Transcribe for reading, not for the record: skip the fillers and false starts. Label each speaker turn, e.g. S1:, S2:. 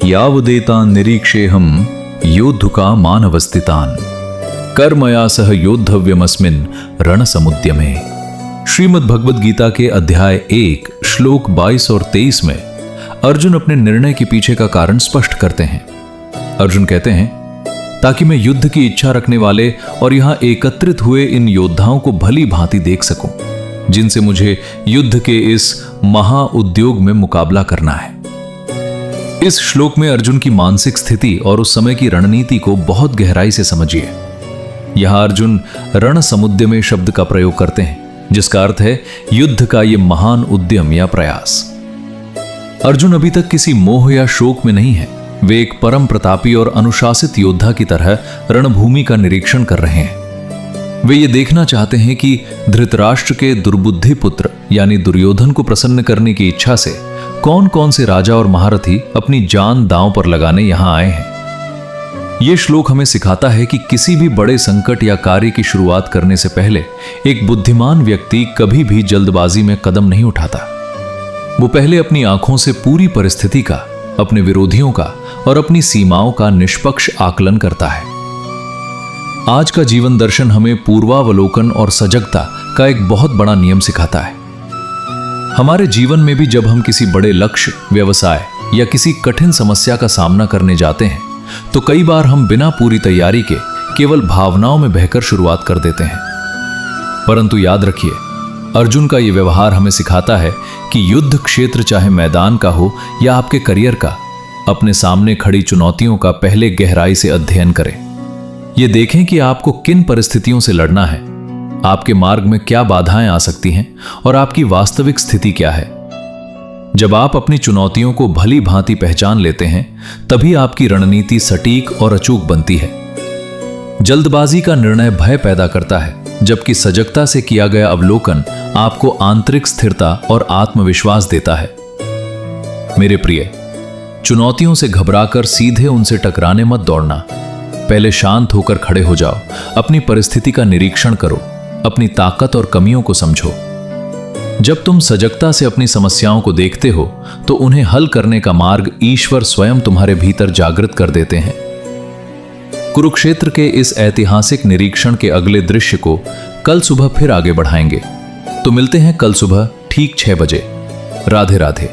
S1: यावदेतान् निरीक्षेऽहं योद्धुका मानवस्थितान् कर्मया सह योद्धव्यमस्मिन् रणसमुद्यमे। श्रीमद् भगवद गीता के अध्याय 1 श्लोक 22 और 23 में अर्जुन अपने निर्णय के पीछे का कारण स्पष्ट करते हैं। अर्जुन कहते हैं, ताकि मैं युद्ध की इच्छा रखने वाले और यहां एकत्रित हुए इन योद्धाओं को भली भांति देख सकूं, जिनसे मुझे युद्ध के इस महाउद्योग में मुकाबला करना है। इस श्लोक में अर्जुन की मानसिक स्थिति और उस समय की रणनीति को बहुत गहराई से समझिए। यहां अर्जुन रण समुद्यमे शब्द का प्रयोग करते हैं, जिसका अर्थ है युद्ध का यह महान उद्यम या प्रयास। अर्जुन अभी तक किसी मोह या शोक में नहीं है। वे एक परम प्रतापी और अनुशासित योद्धा की तरह रणभूमि का निरीक्षण कर रहे हैं। वे ये देखना चाहते हैं कि धृतराष्ट्र के दुर्बुद्धि पुत्र यानी दुर्योधन को प्रसन्न करने की इच्छा से कौन कौन से राजा और महारथी अपनी जान दांव पर लगाने यहां आए हैं। यह श्लोक हमें सिखाता है कि किसी भी बड़े संकट या कार्य की शुरुआत करने से पहले एक बुद्धिमान व्यक्ति कभी भी जल्दबाजी में कदम नहीं उठाता। वो पहले अपनी आंखों से पूरी परिस्थिति का, अपने विरोधियों का और अपनी सीमाओं का निष्पक्ष आकलन करता है। आज का जीवन दर्शन हमें पूर्वावलोकन और सजगता का एक बहुत बड़ा नियम सिखाता है। हमारे जीवन में भी जब हम किसी बड़े लक्ष्य, व्यवसाय या किसी कठिन समस्या का सामना करने जाते हैं, तो कई बार हम बिना पूरी तैयारी के केवल भावनाओं में बहकर शुरुआत कर देते हैं। परंतु याद रखिए, अर्जुन का यह व्यवहार हमें सिखाता है कि युद्ध क्षेत्र चाहे मैदान का हो या आपके करियर का, अपने सामने खड़ी चुनौतियों का पहले गहराई से अध्ययन करें। यह देखें कि आपको किन परिस्थितियों से लड़ना है, आपके मार्ग में क्या बाधाएं आ सकती हैं और आपकी वास्तविक स्थिति क्या है। जब आप अपनी चुनौतियों को भली भांति पहचान लेते हैं, तभी आपकी रणनीति सटीक और अचूक बनती है। जल्दबाजी का निर्णय भय पैदा करता है, जबकि सजगता से किया गया अवलोकन आपको आंतरिक स्थिरता और आत्मविश्वास देता है। मेरे प्रिय, चुनौतियों से घबराकर सीधे उनसे टकराने मत दौड़ना। पहले शांत होकर खड़े हो जाओ, अपनी परिस्थिति का निरीक्षण करो, अपनी ताकत और कमियों को समझो। जब तुम सजगता से अपनी समस्याओं को देखते हो, तो उन्हें हल करने का मार्ग ईश्वर स्वयं तुम्हारे भीतर जागृत कर देते हैं। कुरुक्षेत्र के इस ऐतिहासिक निरीक्षण के अगले दृश्य को कल सुबह फिर आगे बढ़ाएंगे। तो मिलते हैं कल सुबह ठीक 6 बजे। राधे राधे।